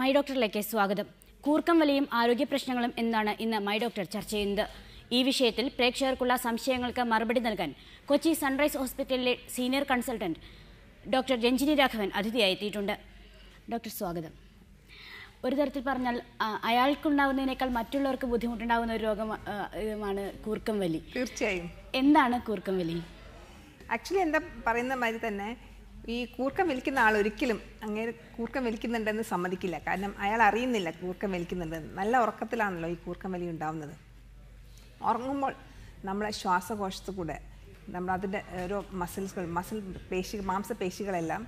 My ഡോക്ടറിലേക്ക് സ്വാഗതം. കൂർക്കം വലിയും ആരോഗ്യ പ്രശ്നങ്ങളും എന്നാണ് ഇന്ന് മൈ ഡോക്ടർ ചർച്ച ചെയ്യുന്നത്. ഈ വിഷയത്തിൽ പ്രേക്ഷകർക്കുള്ള സംശയങ്ങൾക്ക് മറുപടി നൽകാൻ കൊച്ചി സൺറൈസ് ഹോസ്പിറ്റലിലെ senior consultant doctor Ranjini Raghavan അതിഥിയായി എത്തിയിട്ടുണ്ട്. ഡോക്ടർ സ്വാഗതം. ഒരു തരത്തിൽ പറഞ്ഞാൽ അയാൾക്കുണ്ടാകുന്നതിനേക്കാൾ മറ്റുള്ളവർക്ക് ബുദ്ധിമുട്ടുണ്ടാകുന്ന ഒരു രോഗമാണ് കൂർക്കം വലി. തീർച്ചയായും. എന്താണ് കൂർക്കം വലി? ആക്ച്വലി എന്താ പറയുന്ന മാതിരി തന്നെ ഈ കൂർക്കം വലിക്കുന്ന ആൾ ഒരിക്കലും അങ്ങനെ കൂർക്കം വലിക്കുന്നുണ്ടെന്ന് സമ്മതിക്കില്ല. കാരണം അയാൾ അറിയുന്നില്ല കൂർക്കം വലിക്കുന്നുണ്ടെന്ന്. നല്ല ഉറക്കത്തിലാണല്ലോ ഈ കൂർക്കം വലി ഉണ്ടാവുന്നത്. ഉറങ്ങുമ്പോൾ നമ്മളെ ശ്വാസകോശത്തു കൂടെ നമ്മളതിൻ്റെ ഓരോ മാംസപേശികളെല്ലാം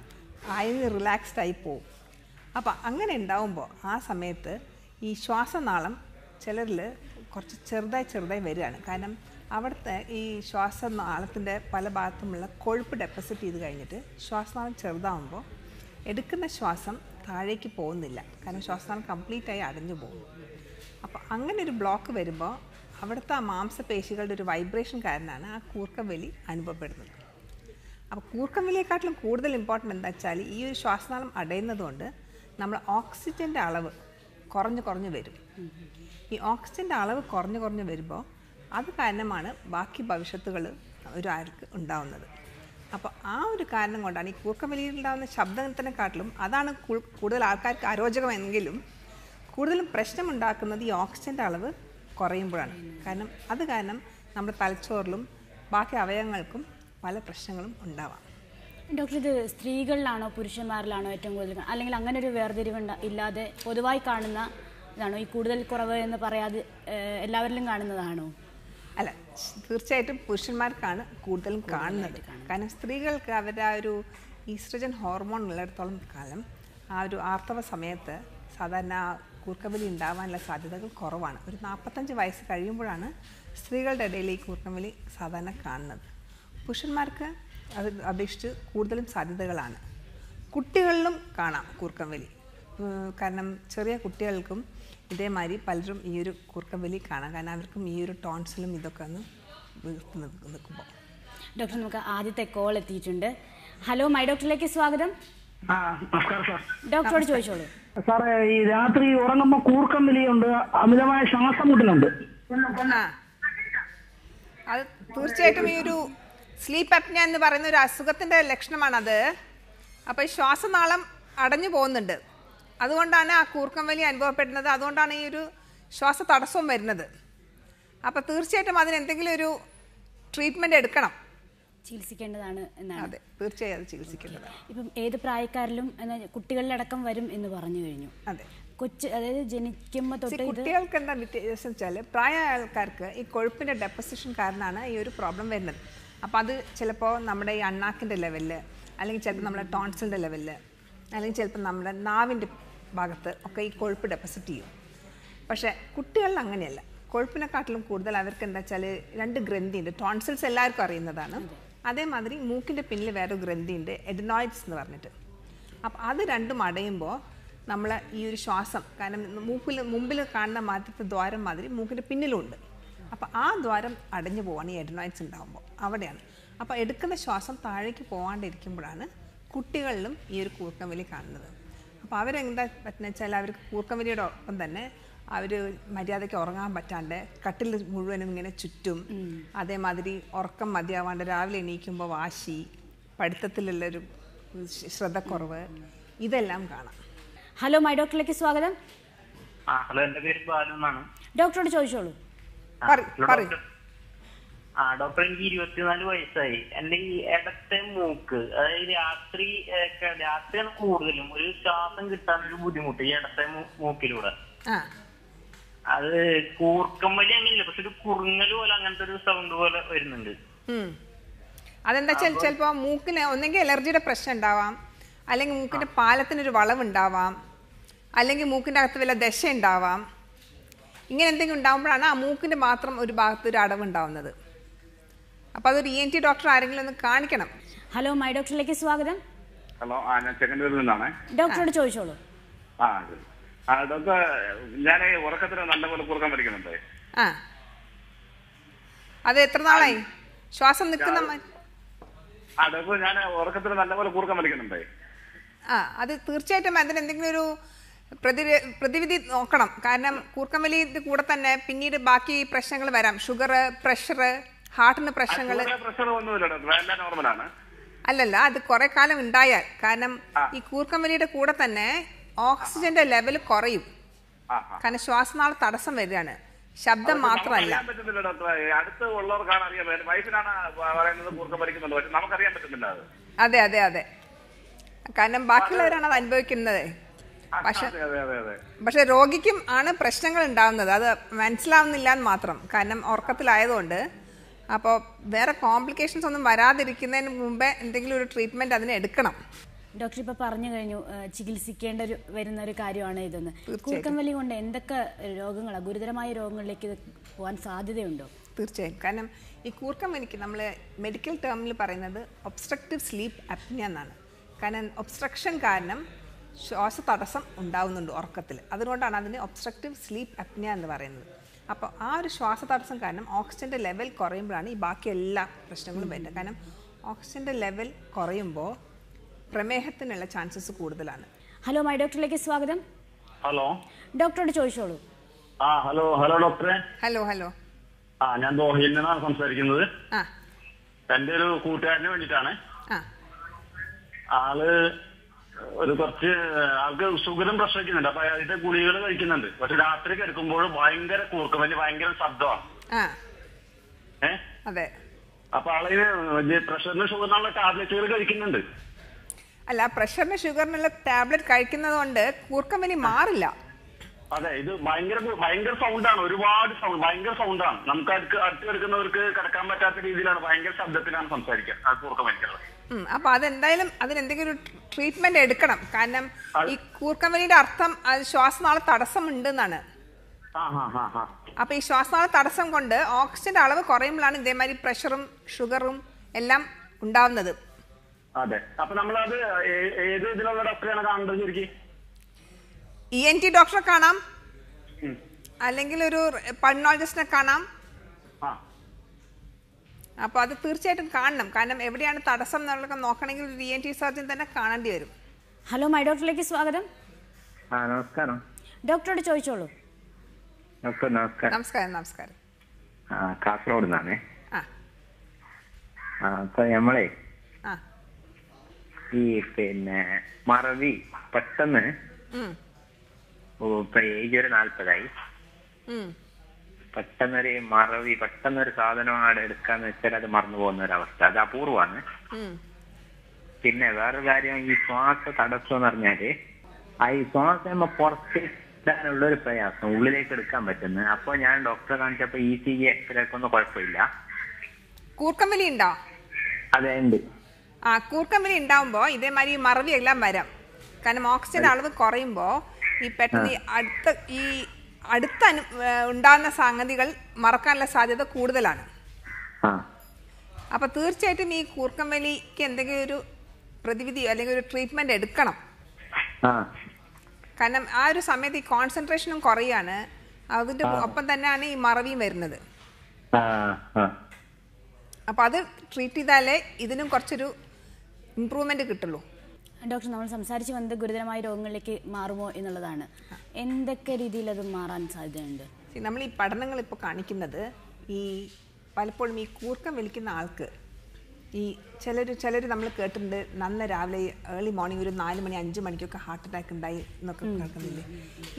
ആയി റിലാക്സ്ഡ് ആയി പോവും. അപ്പം അങ്ങനെ ഉണ്ടാവുമ്പോൾ ആ സമയത്ത് ഈ ശ്വാസനാളം ചിലരിൽ കുറച്ച് ചെറുതായി വരികയാണ്. കാരണം അവിടുത്തെ ഈ ശ്വാസനാളത്തിൻ്റെ പല ഭാഗത്തുമുള്ള കൊഴുപ്പ് ഡെപ്പോസിറ്റ് ചെയ്ത് കഴിഞ്ഞിട്ട് ശ്വാസനാളം ചെറുതാവുമ്പോൾ എടുക്കുന്ന ശ്വാസം താഴേക്ക് പോകുന്നില്ല. കാരണം ശ്വാസനാളം കംപ്ലീറ്റായി അടഞ്ഞു പോകും. അപ്പോൾ അങ്ങനെ ഒരു ബ്ലോക്ക് വരുമ്പോൾ അവിടുത്തെ ആ മാംസപേശികളുടെ ഒരു വൈബ്രേഷൻ കാരണമാണ് ആ കൂർക്കം വലി അനുഭവപ്പെടുന്നത്. അപ്പോൾ കൂർക്കം വലിയെക്കാട്ടിലും കൂടുതൽ ഇമ്പോർട്ടൻ്റ് എന്താ വെച്ചാൽ ഈ ഒരു ശ്വാസനാളം അടയുന്നതുകൊണ്ട് നമ്മൾ ഓക്സിജൻ്റെ അളവ് കുറഞ്ഞു വരും. ഈ ഓക്സിജൻ്റെ അളവ് കുറഞ്ഞു വരുമ്പോൾ അത് കാരണമാണ് ബാക്കി ഭവിഷ്യത്തുകൾ ഒരാൾക്ക് ഉണ്ടാവുന്നത്. അപ്പോൾ ആ ഒരു കാരണം കൊണ്ടാണ് ഈ കൂർക്കം വലിയിലുണ്ടാകുന്ന ശബ്ദത്തിനെക്കാട്ടിലും അതാണ് കൂടുതൽ ആൾക്കാർക്ക് അരോചകമെങ്കിലും കൂടുതലും പ്രശ്നമുണ്ടാക്കുന്നത് ഈ ഓക്സിജൻ്റെ അളവ് കുറയുമ്പോഴാണ്. കാരണം നമ്മുടെ തലച്ചോറിലും ബാക്കി അവയവങ്ങൾക്കും പല പ്രശ്നങ്ങളും ഉണ്ടാവാം. ഡോക്ടർ, ഇത് സ്ത്രീകളിലാണോ പുരുഷന്മാരിലാണോ ഏറ്റവും കൂടുതൽ, അല്ലെങ്കിൽ അങ്ങനെ ഒരു വേർതിരിവ് ഇല്ലാതെ പൊതുവായി കാണുന്ന ഇതാണോ ഈ കൂടുതൽ കുറവ് എന്ന് പറയാതെ എല്ലാവരിലും കാണുന്നതാണോ? അല്ല, തീർച്ചയായിട്ടും പുരുഷന്മാർക്കാണ് കൂടുതലും കാണുന്നത്. കാരണം സ്ത്രീകൾക്ക് അവരുടെ ആ ഒരു ഈസ്ട്രജൻ ഹോർമോൺ ഉള്ളിടത്തോളം കാലം ആ ഒരു ആർത്തവ സമയത്ത് സാധാരണ കൂർക്കംവലി ഉണ്ടാവാനുള്ള സാധ്യതകൾ കുറവാണ്. ഒരു 45 വയസ്സ് കഴിയുമ്പോഴാണ് സ്ത്രീകളുടെ ഇടയിൽ ഈ കൂർക്കംവലി സാധാരണ കാണുന്നത്. പുരുഷന്മാർക്ക് അത് അപേക്ഷിച്ച് കൂടുതലും സാധ്യതകളാണ്. കുട്ടികളിലും കാണാം കൂർക്കംവലി. കാരണം ചെറിയ കുട്ടികൾക്കും ഇതേമാതിരി പലരും ഈ ഒരു കൂർക്കം വലി കാണാം. കാരണം അവർക്കും ഈ ഒരു ടോൺസിലും ഇതൊക്കെ ഒന്ന് വീർത്ത് നിൽക്കുമ്പോൾ. ഡോക്ടർ, നമുക്ക് ആദ്യത്തെ കോൾ എത്തിയിട്ടുണ്ട്. ഹലോ, മൈ ഡോക്ടറിലേക്ക് സ്വാഗതം. നമസ്കാരം സാർ. ഡോക്ടറോട് ചോദിച്ചോളൂ. സാറേ, ഈ രാത്രി ഉറങ്ങുമ്പോൾ കൂർക്കം വലിയുണ്ട്, അമിതമായ ശ്വാസം മുട്ടലുണ്ട്. അത് തീർച്ചയായിട്ടും ഈ ഒരു സ്ലീപ്പ് അപ്നിയ എന്ന് പറയുന്ന ഒരു അസുഖത്തിൻ്റെ ലക്ഷണമാണത്. അപ്പോൾ ഈ ശ്വാസനാളം അടഞ്ഞു പോകുന്നുണ്ട്. അതുകൊണ്ടാണ് ആ കൂർക്കം വലി അനുഭവപ്പെടുന്നത്. അതുകൊണ്ടാണ് ഈ ഒരു ശ്വാസ തടസ്സവും വരുന്നത്. അപ്പോൾ തീർച്ചയായിട്ടും അതിന് എന്തെങ്കിലും ഒരു ട്രീറ്റ്മെൻറ്റ് എടുക്കണം, ചികിത്സിക്കേണ്ടതാണ് എന്നാണ്. അതെ, തീർച്ചയായും അത് ചികിത്സിക്കേണ്ടതാണ്. ഇപ്പം ഏത് പ്രായക്കാരിലും കുട്ടികളിലടക്കം വരും എന്ന് പറഞ്ഞു കഴിഞ്ഞു. അതെ, അതായത് ജനിക്കുമ്പോൾ തൊട്ട് കുട്ടികൾക്ക് എന്താ വ്യത്യാസം വെച്ചാൽ പ്രായ ആൾക്കാർക്ക് ഈ കൊഴുപ്പിൻ്റെ ഡെപ്പോസിഷൻ കാരണമാണ് ഈ ഒരു പ്രോബ്ലം വരുന്നത്. അപ്പോൾ അത് ചിലപ്പോൾ നമ്മുടെ ഈ അണ്ണാക്കിൻ്റെ ലെവലിൽ, അല്ലെങ്കിൽ ചിലപ്പോൾ നമ്മുടെ ടോൺസിലിൻ്റെ ലെവലിൽ, അല്ലെങ്കിൽ ചിലപ്പോൾ നമ്മുടെ നാവിൻ്റെ ഭാഗത്ത് ഒക്കെ ഈ കൊഴുപ്പ് ഡെപ്പോസിറ്റ് ചെയ്യും. പക്ഷേ കുട്ടികളിൽ അങ്ങനെയല്ല. കൊഴുപ്പിനെക്കാട്ടിലും കൂടുതൽ അവർക്ക് എന്താ വെച്ചാൽ 2 ഗ്രന്ഥിയുണ്ട്. ടോൺസിൽസ് എല്ലാവർക്കും അറിയുന്നതാണ്. അതേമാതിരി മൂക്കിൻ്റെ പിന്നിൽ വേറൊരു ഗ്രന്ഥിയുണ്ട്, എഡനോയിഡ്സ് എന്ന് പറഞ്ഞിട്ട്. അപ്പോൾ അത് രണ്ടും അടയുമ്പോൾ നമ്മൾ ഈ ഒരു ശ്വാസം, കാരണം മുമ്പിൽ കാണുന്ന മാറ്റത്തെ ദ്വാരം മാതിരി മൂക്കിൻ്റെ പിന്നിലുണ്ട്. അപ്പോൾ ആ ദ്വാരം അടഞ്ഞു പോവാണ് ഈ എഡനോയിഡ്സ് ഉണ്ടാകുമ്പോൾ, അവിടെയാണ്. അപ്പോൾ എടുക്കുന്ന ശ്വാസം താഴേക്ക് പോകാണ്ടിരിക്കുമ്പോഴാണ് കുട്ടികളിലും ഈ ഒരു കൂർക്കം വലി കാണുന്നത്. അപ്പോൾ അവരെന്താ പറ്റുന്നത് വെച്ചാൽ അവർക്ക് കൂർക്കം വലിയുടെ ഒപ്പം തന്നെ അവർ മര്യാദയ്ക്ക് ഉറങ്ങാൻ പറ്റാണ്ട് കട്ടിൽ മുഴുവനും ഇങ്ങനെ ചുറ്റും, അതേമാതിരി ഉറക്കം മതിയാവാണ്ട് രാവിലെ എണീക്കുമ്പോൾ വാശി, പഠിത്തത്തിലുള്ളൊരു ശ്രദ്ധക്കുറവ്, ഇതെല്ലാം കാണാം. ഹലോ, മൈ ഡോക്ടറിലേക്ക് സ്വാഗതം. ഹലോ, എന്റെ പേര് ബാലു എന്നാണ്. ഡോക്ടറോട് ചോദിച്ചോളൂ. ഡോക്ടർ, എനിക്ക് 24 വയസ്സായി. എന്റെ ഈ ഇടത്തെ മൂക്ക്, അതായത് രാത്രിയാണ് കൂടുതലും ഒരു ശ്വാസം കിട്ടാനൊരു ബുദ്ധിമുട്ട് ഈ ഇടത്തെ മൂക്കിലൂടെ. അത് കൂർക്കം വലി അങ്ങനെയില്ല, പക്ഷെ ഒരു കുറുങ്ങല് പോലെ അങ്ങനത്തെ ഒരു സൗണ്ട് പോലെ വരുന്നുണ്ട്. അതെന്താ വെച്ചാൽ ചിലപ്പോൾ മൂക്കിന് ഒന്നെങ്കിൽ അലർജിയുടെ പ്രശ്നം ഉണ്ടാവാം, അല്ലെങ്കിൽ മൂക്കിന്റെ പാലത്തിനൊരു വളവുണ്ടാവാം, അല്ലെങ്കിൽ മൂക്കിന്റെ അകത്ത് വല്ല ദശ ഉണ്ടാവാം. ഇങ്ങനെ എന്തെങ്കിലും ഉണ്ടാകുമ്പോഴാണ് ആ മൂക്കിന്റെ മാത്രം ഒരു ഭാഗത്ത് ഒരു അടവുണ്ടാവുന്നത്. അപ്പോൾ അതൊരു ENT ഡോക്ടർ ആരെങ്കിലും ഒന്ന് കാണിക്കണം. ഹലോ, മൈ ഡോക്ടറിലേക്ക് സ്വാഗതം. ഹലോ, ഞാൻ ചെങ്ങന്നൂരിൽ നിന്നാണ്. ഡോക്ടറോട് ചോദിച്ചോളൂ. ഡോക്ടർ, ഞാൻ ഉറക്കത്തിന് നല്ലപോലെ കൂർക്കം വലിക്കുന്നുണ്ട്. അത് എത്ര നാളായി ശ്വാസം നിൽക്കുന്ന? ഡോക്ടർ, ഞാൻ ഉറക്കത്തിന് നല്ലപോലെ കൂർക്കം വലിക്കുന്നുണ്ട്. അത് തീർച്ചയായിട്ടും അതിന് എന്തെങ്കിലും ഒരു പ്രതിവിധി നോക്കണം. കാരണം കൂർക്കം വലിയുടെ കൂടെ തന്നെ പിന്നീട് ബാക്കി പ്രശ്നങ്ങൾ വരാം. ഷുഗർ, പ്രഷർ, ഹാർട്ടിന് പ്രശ്നങ്ങൾ. അല്ലല്ല, അത് കുറെ കാലം ഉണ്ടായാൽ. കാരണം ഈ കൂർക്കം വലിയുടെ കൂടെ തന്നെ ഓക്സിജന്റെ ലെവൽ കുറയും. കാരണം ശ്വാസനാള തടസ്സം വരികയാണ്, ശബ്ദം മാത്രമല്ല. അതെ അതെ അതെ, കാരണം ബാക്കിയുള്ളവരാണ് അത് അനുഭവിക്കുന്നത്. പക്ഷെ രോഗിക്കും ആണ് പ്രശ്നങ്ങൾ ഉണ്ടാവുന്നത്. അത് മനസ്സിലാവുന്നില്ല എന്ന് മാത്രം, കാരണം ഉറക്കത്തിലായതുകൊണ്ട്. അപ്പോൾ വേറെ കോംപ്ലിക്കേഷൻസ് ഒന്നും വരാതിരിക്കുന്നതിന് മുമ്പേ എന്തെങ്കിലും ഒരു ട്രീറ്റ്മെന്റ് അതിന് എടുക്കണം. ഡോക്ടർ ഇപ്പോൾ പറഞ്ഞു കഴിഞ്ഞു ചികിത്സിക്കേണ്ട വരുന്ന ഒരു കാര്യമാണ് ഇതെന്ന്. കൂർക്കം വലി കൊണ്ട് എന്തൊക്കെ രോഗങ്ങളാണ്, ഗുരുതരമായ രോഗങ്ങളിലേക്ക് ഇത് പോകാൻ സാധ്യതയുണ്ടോ? തീർച്ചയായും. കാരണം ഈ കൂർക്കം വലിക്ക് നമ്മൾ മെഡിക്കൽ ടേമിൽ പറയുന്നത് ഒബ്സ്ട്രക്റ്റീവ് സ്ലീപ്പ് അപ്നിയ എന്നാണ്. കാരണം ഒബ്സ്ട്രക്ഷൻ കാരണം ശ്വാസതടസ്സം ഉണ്ടാവുന്നുണ്ട് ഉറക്കത്തിൽ. അതുകൊണ്ടാണ് അതിന് ഒബ്സ്ട്രക്റ്റീവ് സ്ലീപ്പ് അപ്നിയ എന്ന് പറയുന്നത്. അപ്പോൾ ആ ഒരു ശ്വാസതടസ്സം കാരണം ഓക്സിജൻ്റെ ലെവൽ കുറയുമ്പോഴാണ് ഈ ബാക്കി എല്ലാ പ്രശ്നങ്ങളും വരുന്നത്. കാരണം ഓക്സിജൻ്റെ ലെവൽ കുറയുമ്പോൾ പ്രമേഹത്തിനുള്ള ചാൻസസ് കൂടുതലാണ്. ഹലോ മൈ ഡോക്ടറിലേക്ക് സ്വാഗതം. ഹലോ, ഡോക്ടറോട് ചോദിച്ചോളൂ. ഹലോ ഹലോ ഡോക്ടറെ. Hello hello. ഞാൻ ദോഹയിൽ നിന്നാണ് സംസാരിക്കുന്നത്. എന്റെ ഒരു കൂട്ടുകാരന് വേണ്ടിയിട്ടാണ്. ആള് കുറച്ച് ആൾക്ക് ഷുഗറും പ്രഷർ വയ്ക്കുന്നുണ്ട്. അപ്പൊ അതിന്റെ ഗുളികൾ കഴിക്കുന്നുണ്ട്. പക്ഷെ രാത്രി കിടക്കുമ്പോൾ ഭയങ്കര കൂർക്കം വലി, ഭയങ്കര ശബ്ദമാണ്. അതെ. അപ്പൊ ആളിന് പ്രഷറിന് ഷുഗറിനുള്ള ടാബ്ലറ്റുകൾ കഴിക്കുന്നുണ്ട്. അല്ല, പ്രഷറിന് ഷുഗറിനുള്ള ടാബ്ലറ്റ് കഴിക്കുന്നത് കൊണ്ട് കൂർക്കം വലി മാറില്ല. അതെ, ഇത് ഭയങ്കര സൗണ്ടാണ്, ഒരുപാട് സൗണ്ട്, ഭയങ്കര സൗണ്ടാണ്. നമുക്ക് അടുത്ത് കിടക്കുന്നവർക്ക് കിടക്കാൻ പറ്റാത്ത രീതിയിലാണ്, ഭയങ്കര ശബ്ദത്തിലാണ് സംസാരിക്കുക കൂർക്കം വലിക്കുന്നത്. അപ്പൊ അതെന്തായാലും അതിനെന്തെങ്കിലും ഒരു ട്രീറ്റ്മെന്റ് എടുക്കണം. കാരണം ഈ കൂർക്കം വലിയുടെ അർത്ഥം അത് ശ്വാസനാള തടസ്സം ഉണ്ടെന്നാണ്. അപ്പൊ ഈ ശ്വാസനാള തടസ്സം കൊണ്ട് ഓക്സിജന്റെ അളവ് കുറയുമ്പോഴാണ് ഇതേമാതിരി പ്രഷറും ഷുഗറും എല്ലാം ഉണ്ടാവുന്നത്. അതെ. അപ്പൊ നമ്മളത് ഏത് ഇതിലുള്ള ഡോക്ടറെയാണ് കാണേണ്ടത് ശരിക്കും? ENT ഡോക്ടറെ കാണാം, അല്ലെങ്കിൽ ഒരു പൾമോളജിസ്റ്റിനെ കാണാം. അപ്പോൾ അത് തീർച്ചയായിട്ടും കാണണം. കാരണം എവിടെയാണ് തടസ്സം എന്നുള്ളത് നോക്കണമെങ്കിൽ ഒരു ENT സർജൻ തന്നെ കാണേണ്ടി വരും. ഹലോ മൈ ഡോക്ടറിലേക്ക് സ്വാഗതം. നമസ്കാരം. ഡോക്ടറോട് ചോദിച്ചോളൂ. നമസ്കാരം. നമസ്കാരം. കാസർഗോഡ് നിന്നാണേ. അപ്പൊ നമ്മളെ ഈ മറവി പെട്ടെന്ന് ഇപ്പൊ ഏജ് ഒരു 40ആയി. പെട്ടെന്നൊരു സാധനം അവിടെ എടുക്കാന്ന് വെച്ചാൽ അത് മറന്നു പോകുന്ന ഒരവസ്ഥ, അത് അപൂർവമാണ്. പിന്നെ വേറൊരു കാര്യം, ഈ ശ്വാസ തടസ്സം എന്ന് പറഞ്ഞാല് ഈ ശ്വാസം പുറത്തിടാനുള്ള ഒരു പ്രയാസം, ഉള്ളിലേക്ക് എടുക്കാൻ പറ്റുന്നത്. അപ്പൊ ഞാൻ ഡോക്ടറെ കാണിച്ചപ്പോ ECG എക്സ്റേക്കൊന്നും കുഴപ്പമില്ല. കൂർക്കം വലി ഉണ്ടോ? അതെ, ഉണ്ട്. കൂർക്കം വലി ഉണ്ടാവുമ്പോ ഇതേമാതിരി മറവി എല്ലാം വരാം. കാരണം ഓക്സിജൻ അളവ് കുറയുമ്പോ ഈ പെട്ടെന്ന് അടുത്ത ഉണ്ടാകുന്ന സംഗതികൾ മറക്കാനുള്ള സാധ്യത കൂടുതലാണ്. അപ്പൊ തീർച്ചയായിട്ടും ഈ കൂർക്കം വലിക്ക് എന്തെങ്കിലും ഒരു പ്രതിവിധി അല്ലെങ്കിൽ ഒരു ട്രീറ്റ്മെന്റ് എടുക്കണം. കാരണം ആ ഒരു സമയത്ത് ഈ കോൺസെൻട്രേഷനും കുറയാണ്, അതിന്റെ ഒപ്പം തന്നെയാണ് ഈ മറവിയും വരുന്നത്. അപ്പൊ അത് ട്രീറ്റ് ചെയ്താലേ ഇതിനും കുറച്ചൊരു ഇംപ്രൂവ്മെന്റ് കിട്ടുള്ളൂ. ഡോക്ടർ, നമ്മൾ സംസാരിച്ച് വന്നത് ഗുരുതരമായ രോഗങ്ങളിലേക്ക് മാറുമോ എന്നുള്ളതാണ്. എന്തൊക്കെ രീതിയിൽ അത് മാറാൻ സാധ്യതയുണ്ട്? നമ്മൾ ഈ പഠനങ്ങൾ ഇപ്പോൾ കാണിക്കുന്നത് ഈ പലപ്പോഴും ഈ കൂർക്കം വലിക്കുന്ന ആൾക്ക് ഈ ചിലർ നമ്മൾ കേട്ടിട്ടുണ്ട്, നല്ല രാവിലെ ഏർലി മോർണിംഗ് ഒരു 4 മണി 5 മണിക്കൊക്കെ ഹാർട്ട് അറ്റാക്ക് ഉണ്ടായി എന്നൊക്കെ കേൾക്കുന്നില്ലേ.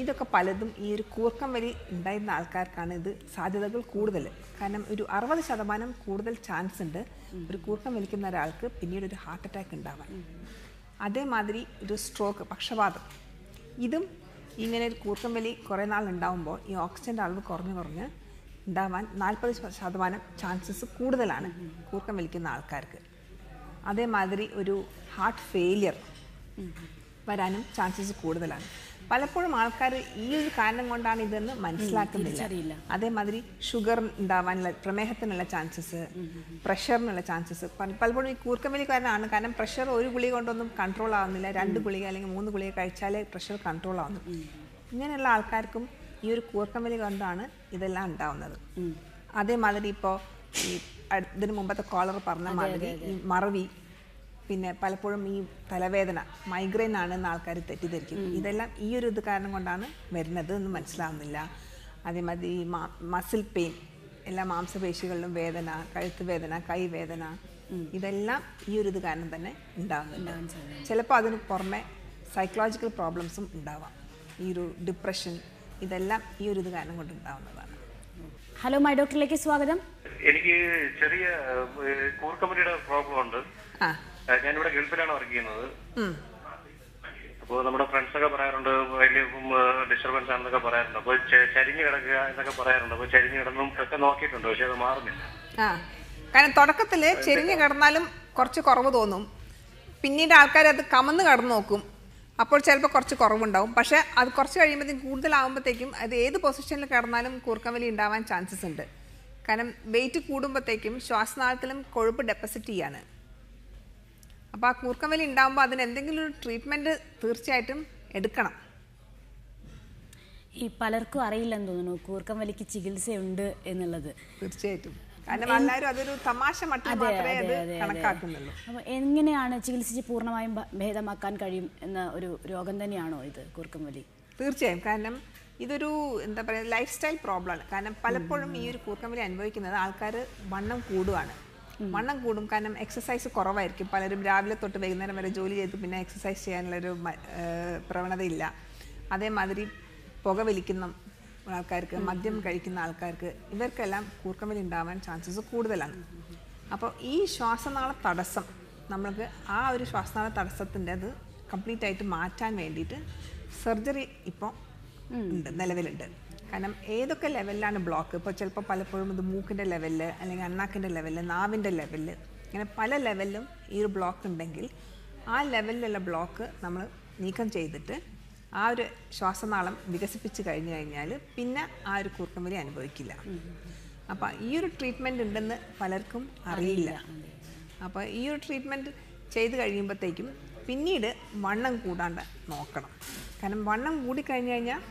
ഇതൊക്കെ പലതും ഈ ഒരു കൂർക്കം വലി ഉണ്ടായിരുന്ന ആൾക്കാർക്കാണ് ഇത് സാധ്യതകൾ കൂടുതൽ. കാരണം ഒരു 60% കൂടുതൽ ചാൻസ് ഉണ്ട് ഒരു കൂർക്കം വലിക്കുന്ന ഒരാൾക്ക് പിന്നീട് ഒരു ഹാർട്ട് അറ്റാക്ക് ഉണ്ടാവാൻ. അതേമാതിരി ഒരു സ്ട്രോക്ക്, പക്ഷപാതം, ഇതും ഇങ്ങനെ ഒരു കൂർക്കം വലി കുറേ നാൾ ഉണ്ടാകുമ്പോൾ ഈ ഓക്സിജൻ്റെ അളവ് കുറഞ്ഞ് ഉണ്ടാവാൻ 40% ചാൻസസ് കൂടുതലാണ് കൂർക്കം വലിക്കുന്ന ആൾക്കാർക്ക്. അതേമാതിരി ഒരു ഹാർട്ട് ഫെയിലിയർ വരാനും ചാൻസസ് കൂടുതലാണ്. പലപ്പോഴും ആൾക്കാർ ഈ ഒരു കാരണം കൊണ്ടാണ് ഇതെന്ന് മനസ്സിലാക്കുന്നില്ല. അതേമാതിരി ഷുഗർ ഉണ്ടാവാനുള്ള, പ്രമേഹത്തിനുള്ള ചാൻസസ്, പ്രഷറിനുള്ള ചാൻസസ് പലപ്പോഴും ഈ കൂർക്കം വലി കാരണമാണ്. കാരണം പ്രഷർ ഒരു ഗുളിക കൊണ്ടൊന്നും കൺട്രോൾ ആവുന്നില്ല, 2 ഗുളിക അല്ലെങ്കിൽ 3 ഗുളിക കഴിച്ചാലേ പ്രഷർ കൺട്രോൾ ആവുന്നു. ഇങ്ങനെയുള്ള ആൾക്കാർക്കും ഈ ഒരു കൂർക്കം വലി കൊണ്ടാണ് ഇതെല്ലാം ഉണ്ടാവുന്നത്. അതേമാതിരി ഇപ്പോൾ ഈ ഇതിന് മുമ്പത്തെ കോളർ പറഞ്ഞ മാതിരി ഈ മറവി, പിന്നെ പലപ്പോഴും ഈ തലവേദന മൈഗ്രെയിൻ ആണെന്ന് ആൾക്കാർ തെറ്റിദ്ധരിക്കും. ഇതെല്ലാം ഈ ഒരു ഇത് കാരണം കൊണ്ടാണ് വരുന്നത് എന്ന് മനസ്സിലാവുന്നില്ല. അതേമാതിരി ഈ മസിൽ പെയിൻ, എല്ലാ മാംസപേശികളിലും വേദന, കഴുത്ത് വേദന, കൈവേദന, ഇതെല്ലാം ഈ ഒരു ഇത് കാരണം തന്നെ ഉണ്ടാകുന്നുണ്ട്. ചിലപ്പോൾ അതിന് പുറമെ സൈക്കോളജിക്കൽ പ്രോബ്ലംസും ഉണ്ടാവാം. ഈ ഒരു ഡിപ്രഷൻ, ഇതെല്ലാം ഈ ഒരു ഇത് കാരണം കൊണ്ട് ഉണ്ടാവുന്നതാണ്. ഹലോ മൈ ഡോക്ടറിലേക്ക് സ്വാഗതം. എനിക്ക് ചെറിയ കൂർക്കമ്പനിയുടെ പ്രോബ്ലം ഉണ്ട്. ഞാനിവിടെ ഗൾഫിലാണ് വർക്ക് ചെയ്യുന്നത്. അപ്പോൾ നമ്മുടെ ഫ്രണ്ട്സ് ഒക്കെ പറയാറുണ്ട് വലിയ ഡിസ്റ്റർബൻസ് ആണെന്നൊക്കെ പറയാറുണ്ട്. അപ്പോൾ ചരിഞ്ഞു കിടക്കുക എന്നൊക്കെ പറയാറുണ്ട്. അപ്പോൾ ചരിഞ്ഞു കിടന്നും ഒക്കെ നോക്കിയിട്ടുണ്ട്, പക്ഷെ അത് മാറുന്നില്ല. കാരണം തുടക്കത്തിൽ ചെരിഞ്ഞു കിടന്നാലും കുറച്ച് കുറവ് തോന്നും. പിന്നീട് ആൾക്കാർ അത് കമന്ന് കിടന്ന് നോക്കും. അപ്പോൾ ചിലപ്പോൾ കുറച്ച് കുറവുണ്ടാവും. പക്ഷേ അത് കുറച്ച് കഴിയുമ്പോഴത്തേക്കും കൂടുതലാകുമ്പോഴത്തേക്കും അത് ഏത് പൊസിഷനിൽ കിടന്നാലും കൂർക്കമ്പലി ഉണ്ടാവാൻ ചാൻസസ് ഉണ്ട്. കാരണം വെയിറ്റ് കൂടുമ്പോഴത്തേക്കും ശ്വാസനാളത്തിലും കൊഴുപ്പ് ഡെപ്പോസിറ്റ് ചെയ്യാണ്. അപ്പോൾ ആ കൂർക്കമ്പലി ഉണ്ടാകുമ്പോൾ അതിന് എന്തെങ്കിലും ഒരു ട്രീറ്റ്മെൻറ്റ് തീർച്ചയായിട്ടും എടുക്കണം. ഈ പലർക്കും അറിയില്ലെന്ന് തോന്നുന്നു കൂർക്കമ്പലിക്ക് ചികിത്സയുണ്ട് എന്നുള്ളത്. തീർച്ചയായിട്ടും. കാരണം എല്ലാവരും അതൊരു തമാശ മട്ടിൽ മാത്രമേ അത് കണക്കാക്കുന്നുള്ളൂ. അപ്പോൾ എങ്ങനെയാണ് ചികിത്സിച്ച് പൂർണ്ണമായും ഭേദമാക്കാൻ കഴിയും എന്ന ഒരു രോഗം തന്നെയാണോ ഇത് കൂർക്കമ്പലി? തീർച്ചയായും. കാരണം ഇതൊരു എന്താ പറയുക ലൈഫ് സ്റ്റൈൽ പ്രോബ്ലമാണ്. കാരണം പലപ്പോഴും ഈ ഒരു കൂർക്കമ്പലി അനുഭവിക്കുന്നത് ആൾക്കാർ വണ്ണം കൂടുവാണ്. വണ്ണം കൂടും കാരണം എക്സസൈസ് കുറവായിരിക്കും. പലരും രാവിലെ തൊട്ട് വൈകുന്നേരം വരെ ജോലി ചെയ്ത് പിന്നെ എക്സസൈസ് ചെയ്യാനുള്ളൊരു പ്രവണതയില്ല. അതേമാതിരി പുക വലിക്കുന്ന ആൾക്കാർക്ക്, മദ്യം കഴിക്കുന്ന ആൾക്കാർക്ക്, ഇവർക്കെല്ലാം കൂർക്കമ്പലി ഉണ്ടാവാൻ ചാൻസസ് കൂടുതലാണ്. അപ്പോൾ ഈ ശ്വാസനാള തടസ്സം നമ്മൾക്ക് ആ ഒരു ശ്വാസനാള തടസ്സത്തിൻ്റെ അത് കംപ്ലീറ്റ് ആയിട്ട് മാറ്റാൻ വേണ്ടിയിട്ട് സർജറി ഇപ്പോൾ ഉണ്ട്, നിലവിലുണ്ട്. കാരണം ഏതൊക്കെ ലെവലിലാണ് ബ്ലോക്ക്, ഇപ്പോൾ ചിലപ്പോൾ പലപ്പോഴും ഇത് മൂക്കിൻ്റെ ലെവലിൽ, അല്ലെങ്കിൽ അണ്ണാക്കിൻ്റെ ലെവലിൽ, നാവിൻ്റെ ലെവലിൽ, ഇങ്ങനെ പല ലെവലിലും ഈ ഒരു ബ്ലോക്ക് ഉണ്ടെങ്കിൽ ആ ലെവലിലുള്ള ബ്ലോക്ക് നമ്മൾ നീക്കം ചെയ്തിട്ട് ആ ഒരു ശ്വാസനാളം വികസിപ്പിച്ച് കഴിഞ്ഞു കഴിഞ്ഞാൽ പിന്നെ ആ ഒരു കൂർക്കമ്പലി അനുഭവിക്കില്ല. അപ്പോൾ ഈ ഒരു ട്രീറ്റ്മെൻറ്റ് ഉണ്ടെന്ന് പലർക്കും അറിയില്ല. അപ്പോൾ ഈ ഒരു ട്രീറ്റ്മെൻറ്റ് ചെയ്ത് കഴിയുമ്പോഴത്തേക്കും പിന്നീട് വണ്ണം കൂടാണ്ട് നോക്കണം. കാരണം വണ്ണം കൂടിക്കഴിഞ്ഞ് കഴിഞ്ഞാൽ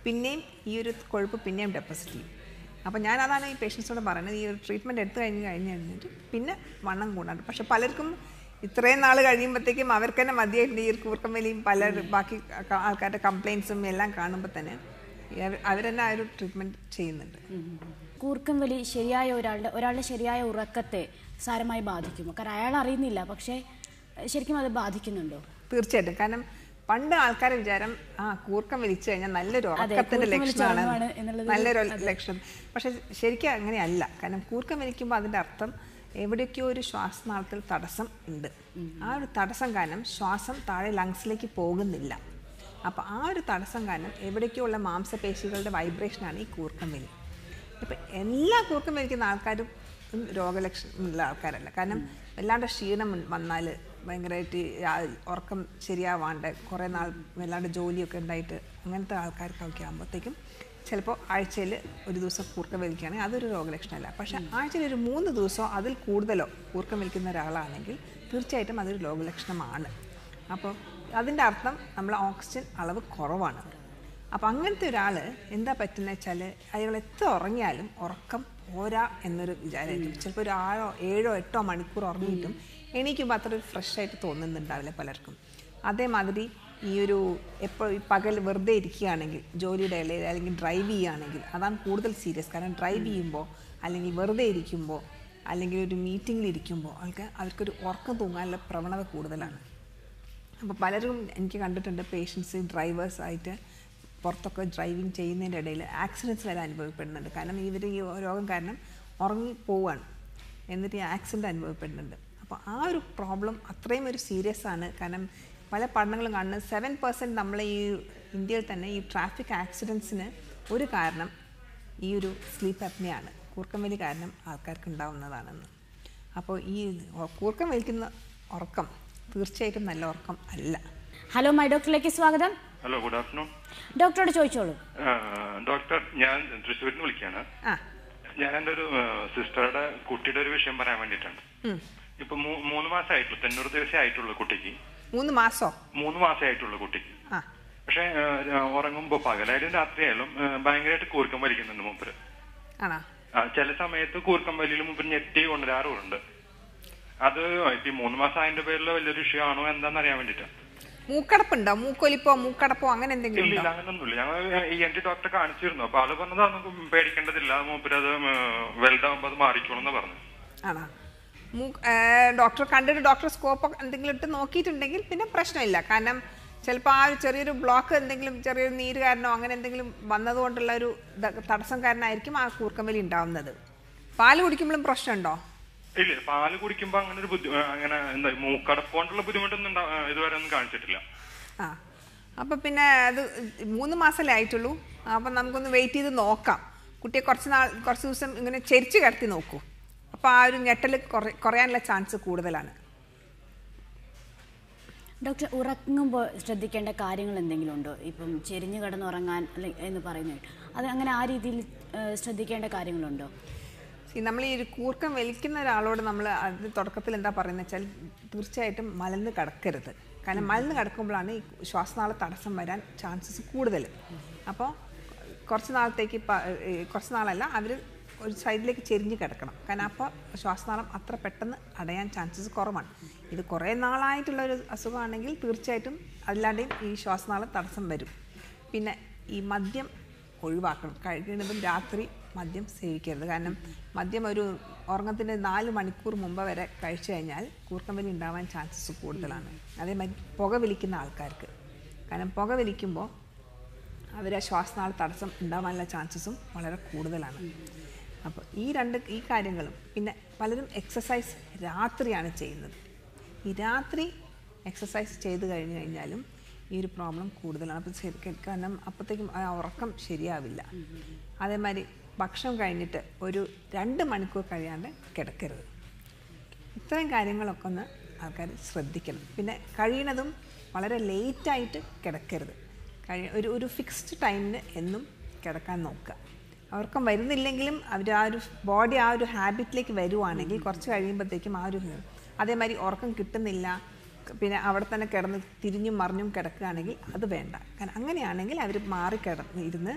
പിന്നെയും ഈ ഒരു കൊഴുപ്പ് പിന്നെയും ഡെപ്പോസിറ്റ് ചെയ്യും. അപ്പോൾ ഞാനതാണ് ഈ പേഷ്യൻസിനോട് പറയുന്നത്, ഈ ഒരു ട്രീറ്റ്മെൻറ്റ് എടുത്തു കഴിഞ്ഞിട്ട് പിന്നെ വണ്ണം കൂടാണ്ട്. പക്ഷെ പലർക്കും ഇത്രയും നാൾ കഴിയുമ്പോഴത്തേക്കും അവർക്ക് തന്നെ മതിയായിട്ടുണ്ട് ഈ ഒരു കൂർക്കമ്പലിയും ബാക്കി ആൾക്കാരുടെ കംപ്ലയിൻസും എല്ലാം കാണുമ്പോൾ തന്നെ അവരെന്നെ ആ ഒരു ട്രീറ്റ്മെൻറ്റ് ചെയ്യുന്നുണ്ട്. കൂർക്കമ്പലി ശരിയായ ഒരാളുടെ ശരിയായ ഉറക്കത്തെ സാരമായി ബാധിക്കുമോ? കാരണം അയാൾ അറിയുന്നില്ല, പക്ഷേ ശരിക്കും അത് ബാധിക്കുന്നുണ്ടോ? തീർച്ചയായിട്ടും. കാരണം പണ്ട് ആൾക്കാരെ വിചാരം കൂർക്കം വലിച്ചു കഴിഞ്ഞാൽ നല്ലൊരു ഉറക്കത്തിൻ്റെ ലക്ഷണമാണ്, നല്ലൊരു ലക്ഷണം. പക്ഷെ ശരിക്കും അങ്ങനെയല്ല. കാരണം കൂർക്കം വലിക്കുമ്പോൾ അതിൻ്റെ അർത്ഥം എവിടെയൊക്കെയോ ഒരു ശ്വാസനാളത്തിൽ തടസ്സം ഉണ്ട്. ആ ഒരു തടസ്സം കാരണം ശ്വാസം താഴെ ലങ്സിലേക്ക് പോകുന്നില്ല. അപ്പോൾ ആ ഒരു തടസ്സം കാരണം എവിടേക്കോ ഉള്ള മാംസപേശികളുടെ വൈബ്രേഷനാണ് ഈ കൂർക്കം വലി. ഇപ്പം എല്ലാ കൂർക്കം വലിക്കുന്ന ആൾക്കാരും രോഗലക്ഷണമുള്ള ആൾക്കാരല്ല. കാരണം വല്ലാണ്ട് ക്ഷീണം വന്നാൽ, ഭയങ്കരമായിട്ട് ഉറക്കം ശരിയാവാണ്ട് കുറേ നാൾ വല്ലാണ്ട് ജോലിയൊക്കെ ഉണ്ടായിട്ട് അങ്ങനത്തെ ആൾക്കാർക്കൊക്കെ ആകുമ്പോഴത്തേക്കും ചിലപ്പോൾ ആഴ്ചയിൽ ഒരു ദിവസം കൂർക്കം വലിക്കുകയാണെങ്കിൽ അതൊരു രോഗലക്ഷണമല്ല. പക്ഷേ ആഴ്ചയിൽ ഒരു 3 ദിവസമോ അതിൽ കൂടുതലോ കൂർക്കം വലിക്കുന്ന ഒരാളാണെങ്കിൽ തീർച്ചയായിട്ടും അതൊരു രോഗലക്ഷണമാണ്. അപ്പോൾ അതിൻ്റെ അർത്ഥം നമ്മൾ ഓക്സിജൻ അളവ് കുറവാണ്. അപ്പോൾ അങ്ങനത്തെ ഒരാൾ എന്താ പറ്റുന്നത് വെച്ചാൽ അയാൾ എത്ര ഉറങ്ങിയാലും ഉറക്കം പോരാ എന്നൊരു വിചാരമായിരിക്കും. ചിലപ്പോൾ ഒരു 7 or 8 മണിക്കൂർ ഉറങ്ങിയിട്ടും എണീക്കുമ്പോൾ അത്ര ഒരു ഫ്രഷായിട്ട് തോന്നുന്നുണ്ടാവില്ല പലർക്കും. അതേമാതിരി ഈ ഒരു എപ്പോൾ ഈ പകൽ വെറുതെ ഇരിക്കുകയാണെങ്കിൽ, ജോലിയുടെ ഇടയിൽ അല്ലെങ്കിൽ ഡ്രൈവ് ചെയ്യുകയാണെങ്കിൽ അതാണ് കൂടുതൽ സീരിയസ്. കാരണം ഡ്രൈവ് ചെയ്യുമ്പോൾ അല്ലെങ്കിൽ വെറുതെ ഇരിക്കുമ്പോൾ അല്ലെങ്കിൽ ഒരു മീറ്റിങ്ങിലിരിക്കുമ്പോൾ അവർക്കൊരു ഉറക്കം തൂങ്ങാനുള്ള പ്രവണത കൂടുതലാണ്. അപ്പോൾ പലരും എനിക്ക് കണ്ടിട്ടുണ്ട് പേഷ്യൻസ് ഡ്രൈവേഴ്സായിട്ട് പുറത്തൊക്കെ ഡ്രൈവിങ് ചെയ്യുന്നതിൻ്റെ ഇടയിൽ ആക്സിഡൻറ്റ്സ് വരെ അനുഭവപ്പെടുന്നുണ്ട്. കാരണം ഇവർ ഈ രോഗം കാരണം ഉറങ്ങിപ്പോവാണ്, എന്നിട്ട് ഈ ആക്സിഡൻറ്റ് അനുഭവപ്പെടുന്നുണ്ട്. അപ്പോൾ ആ ഒരു പ്രോബ്ലം അത്രയും ഒരു സീരിയസ് ആണ്. കാരണം പല പഠനങ്ങളും കാണുന്നത് 7% നമ്മളെ ഈ ഇന്ത്യയിൽ തന്നെ ഈ ട്രാഫിക് ആക്സിഡൻസിന് ഒരു കാരണം ഈ ഒരു സ്ലീപ്പ് അപ്നിയാണ്, കൂർക്കം വലി കാരണം ആൾക്കാർക്ക് ഉണ്ടാവുന്നതാണെന്ന്. അപ്പോൾ ഈ കൂർക്കം വലിക്കുന്ന ഉറക്കം തീർച്ചയായിട്ടും നല്ല ഉറക്കം അല്ല. ഹലോ മൈ ഡോക്ടറിലേക്ക് സ്വാഗതം. Hello, good afternoon. ഡോക്ടറോട് ചോദിച്ചോളൂ. ഡോക്ടർ, ഞാൻ തൃശ്ശൂരിൽ നിന്ന് വിളിക്കുകയാണ്. ഞാൻ എൻ്റെ ഒരു സിസ്റ്ററുടെ കുട്ടിയുടെ ഒരു വിഷയം പറയാൻ വേണ്ടിയിട്ടാണ്. ഇപ്പൊ 3 മാസമായിട്ടുള്ളൂ, 90 ദിവസമേ ആയിട്ടുള്ളൂ കുട്ടിക്ക്. 3 മാസോ? 3 മാസമേ ആയിട്ടുള്ളൂ കുട്ടിക്ക്. പക്ഷെ ഉറങ്ങുമ്പോ പകലായാലും രാത്രിയായാലും ഭയങ്കരമായിട്ട് കൂർക്കം വലിക്കുന്നുണ്ട് മൂപ്പര്. ചില സമയത്ത് കൂർക്കം വലിയിൽ മൂപ്പര് ഞെട്ടി കൊണ്ടുവരാറുണ്ട്. അത് ഇപ്പൊ 3 മാസം അതിന്റെ പേരിൽ വലിയൊരു ഇഷ്യൂ ആണോ എന്താണെന്ന് അറിയാൻ വേണ്ടിട്ടാ. മൂക്കടപ്പുണ്ടോ, മൂക്കൊലിപ്പോ, മൂക്കടപ്പോ അങ്ങനെ എന്തെങ്കിലും? ഇല്ല, അങ്ങനൊന്നുമില്ല. ഞങ്ങൾ ENT ഡോക്ടറെ കാണിച്ചിരുന്നു. അപ്പൊ ആള് പറഞ്ഞത് നമുക്ക് പേടിക്കേണ്ടതില്ല, മൂപ്പരത് വലുതാവുമ്പോ അത് മാറിക്കോളെന്ന് പറഞ്ഞു. ആണോ? ഡോക്ടറെ കണ്ടിട്ട് ഡോക്ടർ സ്കോപ്പ് എന്തെങ്കിലും ഇട്ട് നോക്കിയിട്ടുണ്ടെങ്കിൽ പിന്നെ പ്രശ്നമില്ല. കാരണം ചിലപ്പോൾ ആ ഒരു ചെറിയൊരു ബ്ലോക്ക് എന്തെങ്കിലും ചെറിയൊരു നീര് കാരണോ അങ്ങനെ എന്തെങ്കിലും വന്നതുകൊണ്ടുള്ള ഒരു തടസ്സം കാരണമായിരിക്കും ആ കൂർക്കമ്പലി ഉണ്ടാവുന്നത്. പാല് കുടിക്കുമ്പോഴും പ്രശ്നമുണ്ടോ? ഇല്ല, പാല് കുടിക്കുമ്പോ അങ്ങനെ ഒരു അങ്ങനെ എന്താ മൂക്കടപ്പോണ്ടുള്ള ബുദ്ധിമുട്ടൊന്നും ഇതുവരെ ഒന്നും കാണിച്ചിട്ടില്ല. ആ, അപ്പൊ പിന്നെ അത് 3 മാസമല്ലേ ആയിട്ടുള്ളൂ. അപ്പം നമുക്കൊന്ന് വെയിറ്റ് ചെയ്ത് നോക്കാം. കുട്ടിയെ കുറച്ച് ദിവസം ഇങ്ങനെ ചെരിച്ച് കിടത്തി നോക്കൂ. അപ്പോൾ ആ ഒരു ഞെട്ടൽ കുറയാനുള്ള ചാൻസ് കൂടുതലാണ്. ഡോക്ടർ, ഉറങ്ങുമ്പോൾ ശ്രദ്ധിക്കേണ്ട കാര്യങ്ങൾ എന്തെങ്കിലും ഉണ്ടോ? ഇപ്പം ചെരിഞ്ഞു കിടന്നുറങ്ങാൻ എന്ന് പറയുന്നത് അത് അങ്ങനെ ആ രീതിയിൽ ശ്രദ്ധിക്കേണ്ട കാര്യങ്ങളുണ്ടോ? നമ്മൾ ഈ ഒരു കൂർക്കം വലിക്കുന്ന ഒരാളോട് നമ്മൾ അത് തുടക്കത്തിൽ എന്താ പറയുന്നത് വെച്ചാൽ തീർച്ചയായിട്ടും മലന്ന് കിടക്കരുത്. കാരണം മലന്ന് കിടക്കുമ്പോഴാണ് ഈ ശ്വാസനാള തടസ്സം വരാൻ ചാൻസസ് കൂടുതൽ. അപ്പോൾ കുറച്ച് നാളല്ല, അവർ ഒരു സൈഡിലേക്ക് ചെരിഞ്ഞ് കിടക്കണം. കാരണം അപ്പോൾ ശ്വാസനാളം അത്ര പെട്ടെന്ന് അടയാൻ ചാൻസസ് കുറവാണ്. ഇത് കുറേ നാളായിട്ടുള്ളൊരു അസുഖമാണെങ്കിൽ തീർച്ചയായിട്ടും അല്ലാതെയും ഈ ശ്വാസനാളം തടസ്സം വരും. പിന്നെ ഈ മദ്യം ഒഴിവാക്കണം. കഴിക്കുന്നതും രാത്രി മദ്യം സേവിക്കരുത്. കാരണം മദ്യം ഒരു ഉറങ്ങത്തിന് 4 മണിക്കൂർ മുമ്പ് വരെ കഴിച്ചു കഴിഞ്ഞാൽ കൂർക്കമ്പലി ഉണ്ടാവാൻ ചാൻസസ് കൂടുതലാണ്. അതേമാതിരി പുക വലിക്കുന്ന ആൾക്കാർക്ക്, കാരണം പുക വലിക്കുമ്പോൾ അവരെ ശ്വാസനാള തടസ്സം ഉണ്ടാവാനുള്ള ചാൻസസും വളരെ കൂടുതലാണ്. അപ്പോൾ ഈ കാര്യങ്ങളും പിന്നെ പലരും എക്സസൈസ് രാത്രിയാണ് ചെയ്യുന്നത്. ഈ രാത്രി എക്സസൈസ് ചെയ്ത് കഴിഞ്ഞാലും ഈ ഒരു പ്രോബ്ലം കൂടുതലാണ്. അപ്പോൾ ശരിക്കും കാരണം അപ്പോഴത്തേക്കും ആ ഉറക്കം ശരിയാവില്ല. അതേമാതിരി ഭക്ഷണം കഴിഞ്ഞിട്ട് ഒരു 2 മണിക്കൂർ കഴിയാണ്ട് കിടക്കരുത്. ഇത്രയും കാര്യങ്ങളൊക്കെ ഒന്ന് ആൾക്കാർ ശ്രദ്ധിക്കണം. പിന്നെ കഴിയണതും വളരെ ലേറ്റായിട്ട് കിടക്കരുത്. ഒരു ഫിക്സ്ഡ് ടൈമിന് എന്നും കിടക്കാൻ നോക്കുക. ഉറക്കം വരുന്നില്ലെങ്കിലും അവർ ആ ഒരു ബോഡി ആ ഒരു ഹാബിറ്റിലേക്ക് വരുവാണെങ്കിൽ കുറച്ച് കഴിയുമ്പോഴത്തേക്കും ആ ഒരു അതേമാതിരി ഉറക്കം കിട്ടുന്നില്ല, പിന്നെ അവിടെ തന്നെ കിടന്ന് തിരിഞ്ഞും മറിഞ്ഞും കിടക്കുകയാണെങ്കിൽ അത് വേണ്ട. കാരണം അങ്ങനെയാണെങ്കിൽ അവർ ഇരുന്ന്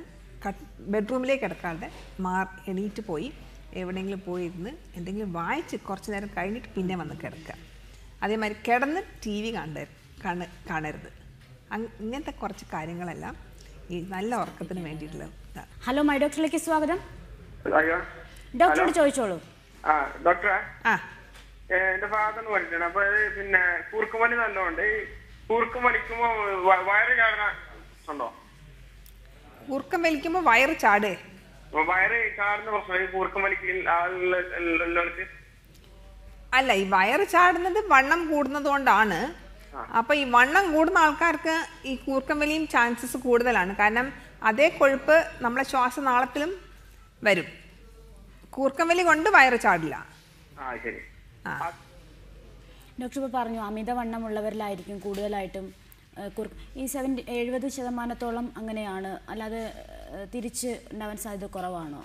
ബെഡ്റൂമിലേക്ക് കിടക്കാതെ എണീറ്റ് പോയി എവിടെയെങ്കിലും പോയിരുന്ന് എന്തെങ്കിലും വായിച്ച് കുറച്ച് നേരം കഴിഞ്ഞിട്ട് പിന്നെ വന്ന് കിടക്കുക. അതേമാതിരി കിടന്ന് TV കാണരുത്. ഇങ്ങനത്തെ കുറച്ച് കാര്യങ്ങളെല്ലാം ഈ നല്ല ഉറക്കത്തിന് വേണ്ടിയിട്ടുള്ള ഇതാണ്. ഹലോ, മൈ ഡോക്ടറിലേക്ക് സ്വാഗതം. ഡോക്ടറോട് ചോദിച്ചോളൂ. ഡോക്ടറെ, എന്റെ ഭാഗത്തുനിന്ന് വലിച്ചാണ്. അപ്പൊ പിന്നെ കൂർക്കം വലി നല്ലോണ്ട്. ഈ കൂർക്കം വലിക്കുമ്പോ വയറ് ചാടാൻ ഉണ്ടോ? കൂർക്കം വലിക്കുമ്പോ വയറ് ചാടേ? വയറ് ചാടുന്ന പ്രശ്നം ഈ കൂർക്കം വലിക്കുന്ന അല്ല, ഈ വയറ് ചാടുന്നത് വണ്ണം കൂടുന്നത് കൊണ്ടാണ്. അപ്പൊ ഈ വണ്ണം കൂടുന്ന ആൾക്കാർക്ക് ഈ കൂർക്കം വലിയും ചാൻസസ് കൂടുതലാണ്. കാരണം അതേ കൊഴുപ്പ് നമ്മളെ ശ്വാസനാളത്തിലും വരും. കൂർക്കം വലി കൊണ്ട് വയറ് ചാടില്ല. ഡോക്ടർ ഇപ്പോൾ പറഞ്ഞു അമിതവണ്ണമുള്ളവരിലായിരിക്കും കൂടുതലായിട്ടും ഈ 70% അങ്ങനെയാണ്, അല്ലാതെ തിരിച്ച് ഉണ്ടാവാൻ സാധ്യത കുറവാണോ?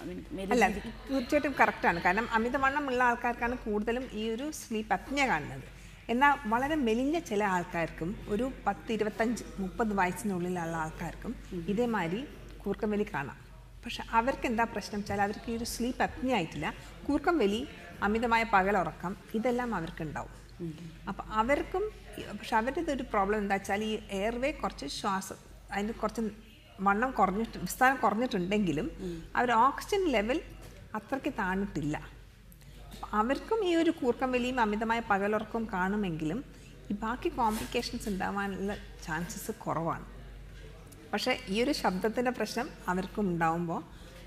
അല്ല, തീർച്ചയായിട്ടും കറക്റ്റാണ്. കാരണം അമിതവണ്ണമുള്ള ആൾക്കാർക്കാണ് കൂടുതലും ഈ ഒരു സ്ലീപ്പ് അപ്നിയ കാണുന്നത്. എന്നാൽ വളരെ മെലിഞ്ഞ ചില ആൾക്കാർക്കും ഒരു 10, 25, 30 വയസ്സിനുള്ളിലുള്ള ആൾക്കാർക്കും ഇതേമാതിരി കൂർക്കം വലി കാണാം. പക്ഷെ അവർക്ക് എന്താ പ്രശ്നം വെച്ചാൽ അവർക്ക് ഈ ഒരു സ്ലീപ്പ് അപ്നിയ ആയിട്ടില്ല. കൂർക്കം വലി, അമിതമായ പകലുറക്കം ഇതെല്ലാം അവർക്കുണ്ടാവും. അപ്പം അവർക്കും പക്ഷെ അവരുടെ ഇതൊരു പ്രോബ്ലം എന്താ വെച്ചാൽ ഈ എയർവേ കുറച്ച് അതിന് കുറച്ച് വണ്ണം വിസ്താരം കുറഞ്ഞിട്ടുണ്ടെങ്കിലും അവർ ഓക്സിജൻ ലെവൽ അത്രയ്ക്ക് താണിട്ടില്ല. അപ്പം അവർക്കും ഈ ഒരു കൂർക്കം വലിയും അമിതമായ പകലുറക്കവും കാണുമെങ്കിലും ഈ ബാക്കി കോംപ്ലിക്കേഷൻസ് ഉണ്ടാവാനുള്ള ചാൻസസ് കുറവാണ്. പക്ഷേ ഈ ഒരു ശബ്ദത്തിൻ്റെ പ്രശ്നം അവർക്കും ഉണ്ടാവുമ്പോൾ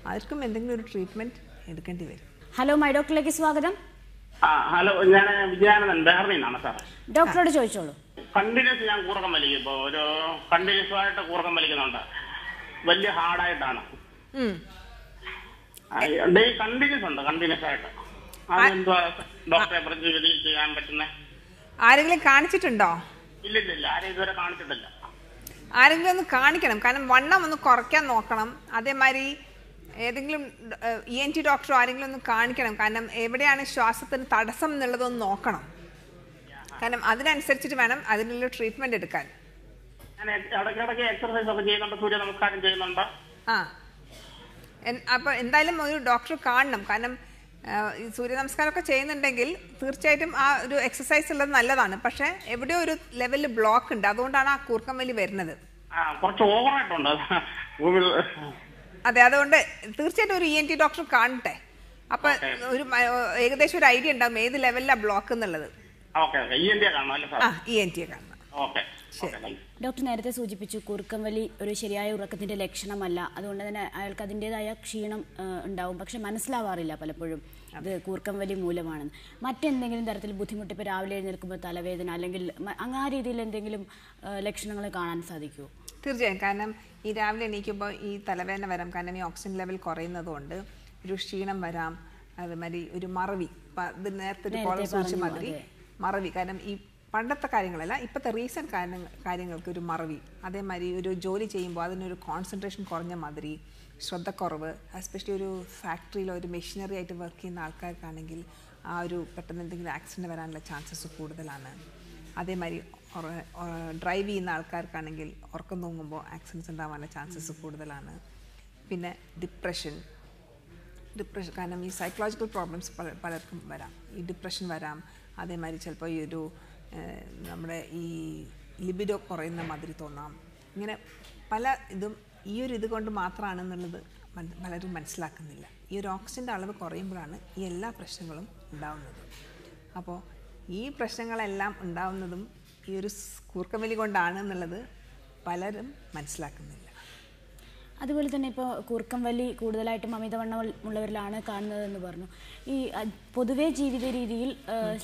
അവർക്കും എന്തെങ്കിലും ഒരു ട്രീറ്റ്മെൻറ്റ് എടുക്കേണ്ടി വരും. ഹലോ, മൈ ഡോക്ടറിലേക്ക് സ്വാഗതം. ഹലോ, ഞാൻ വിജയാനന്ദൻ ബഹറിനാണ് സാർ. ഡോക്ടറോട് ചോദിച്ചോളൂ. കണ്ടിന്യൂസ് ഞാൻ കൂർക്കം വലിക്കും. ഇപ്പോൾ ഒരു കണ്ടിന്യൂസ് ആയിട്ട് കൂർക്കം വലിക്കുന്നുണ്ട്. വലിയ ഹാർഡായിട്ടാണ്. കണ്ടിന്യൂസ് ഉണ്ട്, കണ്ടിന്യൂസ് ആയിട്ട്. അതെന്തുവാ ഡോക്ടറെ പ്രതിവിധി ചെയ്യാൻ പറ്റുന്നത്? ആരെങ്കിലും കാണിച്ചിട്ടുണ്ടോ? ഇല്ലില്ല, ആരെയും ഇതുവരെ കാണിച്ചിട്ടില്ല. ആരെങ്കിലും ഒന്ന് കാണിക്കണം. കാരണം വണ്ണം ഒന്ന് കുറയ്ക്കാൻ നോക്കണം. അതേമാതിരി ഏതെങ്കിലും ENT ഡോക്ടറോ ആരെങ്കിലും ഒന്ന് കാണിക്കണം. കാരണം എവിടെയാണ് ശ്വാസത്തിന് തടസ്സം എന്നുള്ളതൊന്ന് നോക്കണം. കാരണം അതിനനുസരിച്ചിട്ട് വേണം അതിനുള്ള ട്രീറ്റ്മെന്റ് എടുക്കാൻ. ഇടയ്ക്കിടയ്ക്ക് എക്സർസൈസ് ഒക്കെ ചെയ്യുന്നുണ്ട്, സൂര്യ നമസ്കാരം ചെയ്യുന്നുണ്ട്. അപ്പൊ എന്തായാലും ഒരു ഡോക്ടർ കാണണം. കാരണം ഈ സൂര്യ നമസ്കാരമൊക്കെ ചെയ്യുന്നുണ്ടെങ്കിൽ തീർച്ചയായിട്ടും ആ ഒരു എക്സസൈസ് ഉള്ളത് നല്ലതാണ്. പക്ഷേ എവിടെയോ ഒരു ലെവലിൽ ബ്ലോക്ക് ഉണ്ട്, അതുകൊണ്ടാണ് ആ കൂർക്കം വലി വരുന്നത്. കുറച്ച് ഓവറായിട്ടുണ്ട്. അതെ, അതുകൊണ്ട് തീർച്ചയായിട്ടും ഒരു ENT ഡോക്ടർ കാണട്ടെ. അപ്പൊ ഒരു ഏകദേശം ഒരു ഐഡിയ ഉണ്ടാവും ഏത് ലെവലിലാണ് ബ്ലോക്ക് എന്നുള്ളത്. ENT കാണണം. ഡോക്ടർ നേരത്തെ സൂചിപ്പിച്ചു കൂർക്കം വലി ഒരു ശരിയായ ഉറക്കത്തിന്റെ ലക്ഷണമല്ല, അതുകൊണ്ട് തന്നെ അയാൾക്ക് അതിൻ്റെതായ ക്ഷീണം ഉണ്ടാവും, പക്ഷെ മനസ്സിലാവാറില്ല പലപ്പോഴും ഇത് കൂർക്കം വലി മൂലമാണെന്ന്. മറ്റെന്തെങ്കിലും തരത്തിൽ ബുദ്ധിമുട്ട്, ഇപ്പോൾ രാവിലെ എഴുന്നേൽക്കുമ്പോൾ തലവേദന അല്ലെങ്കിൽ ആ രീതിയിൽ എന്തെങ്കിലും ലക്ഷണങ്ങൾ കാണാൻ സാധിക്കുമോ? തീർച്ചയായും. കാരണം ഈ രാവിലെ എണീക്കുമ്പോൾ ഈ തലവേദന വരാം, കാരണം ഈ ഓക്സിജൻ ലെവൽ കുറയുന്നത് കൊണ്ട് ഒരു ക്ഷീണം വരാം. അതുമാതിരി ഒരു മറവി, ഇത് നേരത്തെ മാതിരി മറവി, കാരണം ഈ പണ്ടത്തെ കാര്യങ്ങളല്ല, ഇപ്പോഴത്തെ റീസെൻറ്റ് കാര്യങ്ങൾക്ക് ഒരു മറവി. അതേമാതിരി ഒരു ജോലി ചെയ്യുമ്പോൾ അതിനൊരു കോൺസെൻട്രേഷൻ കുറഞ്ഞ മാതിരി, ശ്രദ്ധക്കുറവ്, എസ്പെഷ്യലി ഒരു ഫാക്ടറിയിലോ ഒരു മെഷീനറി ആയിട്ട് വർക്ക് ചെയ്യുന്ന ആൾക്കാർക്കാണെങ്കിൽ ആ ഒരു പെട്ടെന്ന് എന്തെങ്കിലും ആക്സിഡൻറ്റ് വരാനുള്ള ചാൻസസ് കൂടുതലാണ്. അതേമാതിരി ഡ്രൈവ് ചെയ്യുന്ന ആൾക്കാർക്കാണെങ്കിൽ ഉറക്കം തൂങ്ങുമ്പോൾ ആക്സിഡൻറ്റ്സ് ഉണ്ടാവാനുള്ള ചാൻസസ് കൂടുതലാണ്. പിന്നെ ഡിപ്രഷൻ, കാരണം ഈ സൈക്കോളജിക്കൽ പ്രോബ്ലംസ് പലർക്കും വരാം. ഈ ഡിപ്രഷൻ വരാം. അതേമാതിരി ചിലപ്പോൾ ഈ ഒരു നമ്മുടെ ഈ ലിബിഡോ കുറയുന്ന മാതിരി തോന്നാം. ഇങ്ങനെ പല ഇതും ഈ ഒരു ഇത് കൊണ്ട് മാത്രമാണെന്നുള്ളത് പലരും മനസ്സിലാക്കുന്നില്ല. ഈ ഒരു ഓക്സിജൻ്റെ അളവ് കുറയുമ്പോഴാണ് ഈ എല്ലാ പ്രശ്നങ്ങളും ഉണ്ടാവുന്നത്. അപ്പോൾ ഈ പ്രശ്നങ്ങളെല്ലാം ഉണ്ടാവുന്നതും ഈ ഒരു കൂർക്കം വലി കൊണ്ടാണ് എന്നുള്ളത് പലരും മനസ്സിലാക്കുന്നില്ല. അതുപോലെ തന്നെ ഇപ്പോൾ കൂർക്കം വലി കൂടുതലായിട്ടും അമിതവണ്ണമുള്ളവരിലാണ് കാണുന്നതെന്ന് പറഞ്ഞു. ഈ പൊതുവെ ജീവിത രീതിയിൽ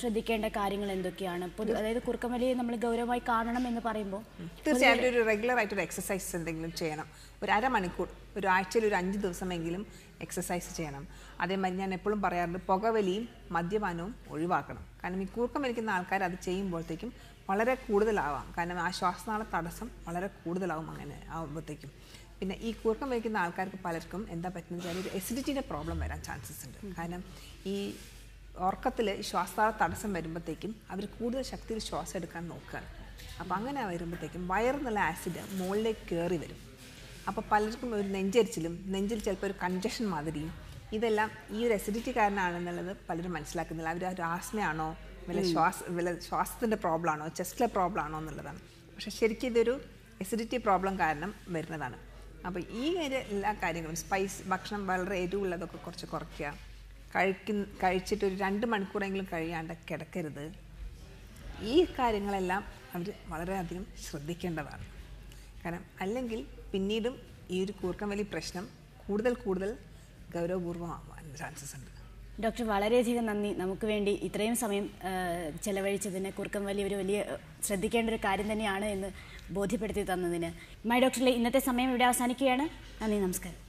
ശ്രദ്ധിക്കേണ്ട കാര്യങ്ങൾ എന്തൊക്കെയാണ്? അതായത് കൂർക്കം വലിയെ നമ്മൾ ഗൗരവമായി കാണണം എന്ന് പറയുമ്പോൾ തീർച്ചയായിട്ടും ഒരു റെഗുലർ ആയിട്ടൊരു എക്സസൈസ് എന്തെങ്കിലും ചെയ്യണം. ഒരു അരമണിക്കൂർ, ഒരു ആഴ്ചയിൽ ഒരു 5 ദിവസമെങ്കിലും എക്സസൈസ് ചെയ്യണം. അതേമാതിരി ഞാൻ എപ്പോഴും പറയാറുണ്ട്, പുകവലിയും മദ്യപാനവും ഒഴിവാക്കണം. കാരണം ഈ കൂർക്കം വലിക്കുന്ന ആൾക്കാർ അത് ചെയ്യുമ്പോഴത്തേക്കും വളരെ കൂടുതലാവാം, കാരണം ആ ശ്വാസനാള തടസ്സം വളരെ കൂടുതലാവും അങ്ങനെ ആകുമ്പോഴത്തേക്കും. പിന്നെ ഈ കൂർക്കം വലിക്കുന്ന ആൾക്കാർക്ക് പലർക്കും എന്താ പറ്റുന്നത് വെച്ചാൽ ഒരു എസിഡിറ്റിയുടെ പ്രോബ്ലം വരാൻ ചാൻസസ് ഉണ്ട്. കാരണം ഈ ഉറക്കത്തിൽ ശ്വാസനാള തടസ്സം വരുമ്പോഴത്തേക്കും അവർ കൂടുതൽ ശക്തിയിൽ ശ്വാസം എടുക്കാൻ നോക്കുകയാണ്. അപ്പോൾ അങ്ങനെ വരുമ്പോഴത്തേക്കും വയറിന്നുള്ള ആസിഡ് മുകളിലേക്ക് കയറി വരും. അപ്പോൾ പലർക്കും ഒരു നെഞ്ചരിച്ചിലും നെഞ്ചിൽ ചിലപ്പോൾ ഒരു കൺജഷൻ മാതിരിയും, ഇതെല്ലാം ഈ ഒരു എസിഡിറ്റി കാരണമാണെന്നുള്ളത് പലരും മനസ്സിലാക്കുന്നില്ല. അവർ ഒരു ആസ്മയാണോ, വല്ല ശ്വാസത്തിൻ്റെ പ്രോബ്ലം ആണോ, ചെസ്റ്റിലെ പ്രോബ്ലം ആണോ എന്നുള്ളതാണ്. പക്ഷേ ശരിക്കും ഇതൊരു എസിഡിറ്റി പ്രോബ്ലം കാരണം വരുന്നതാണ്. അപ്പോൾ ഈ എല്ലാ കാര്യങ്ങളും ഭക്ഷണം വളരെ എരിവുള്ളതൊക്കെ കുറച്ച് കുറയ്ക്കുക, കഴിച്ചിട്ട് ഒരു 2 മണിക്കൂറെങ്കിലും കഴിയാണ്ട് കിടക്കരുത്. ഈ കാര്യങ്ങളെല്ലാം അവർ വളരെയധികം ശ്രദ്ധിക്കേണ്ടതാണ്. കാരണം അല്ലെങ്കിൽ പിന്നീടും ഈ ഒരു കൂർക്കം വലി പ്രശ്നം കൂടുതൽ ഗൗരവപൂർവ്വമാവാൻ ചാൻസസ് ഉണ്ട്. ഡോക്ടർ, വളരെയധികം നന്ദി. നമുക്ക് വേണ്ടി ഇത്രയും സമയം ചെലവഴിച്ചതിന്, കൂർക്കം വലി ഒരു വലിയ ശ്രദ്ധിക്കേണ്ട ഒരു കാര്യം തന്നെയാണ് എന്ന് ബോധ്യപ്പെടുത്തി തന്നതിന്. മൈ ഡോക്ടറിലെ ഇന്നത്തെ സമയം ഇവിടെ അവസാനിക്കുകയാണ്. നന്ദി, നമസ്കാരം.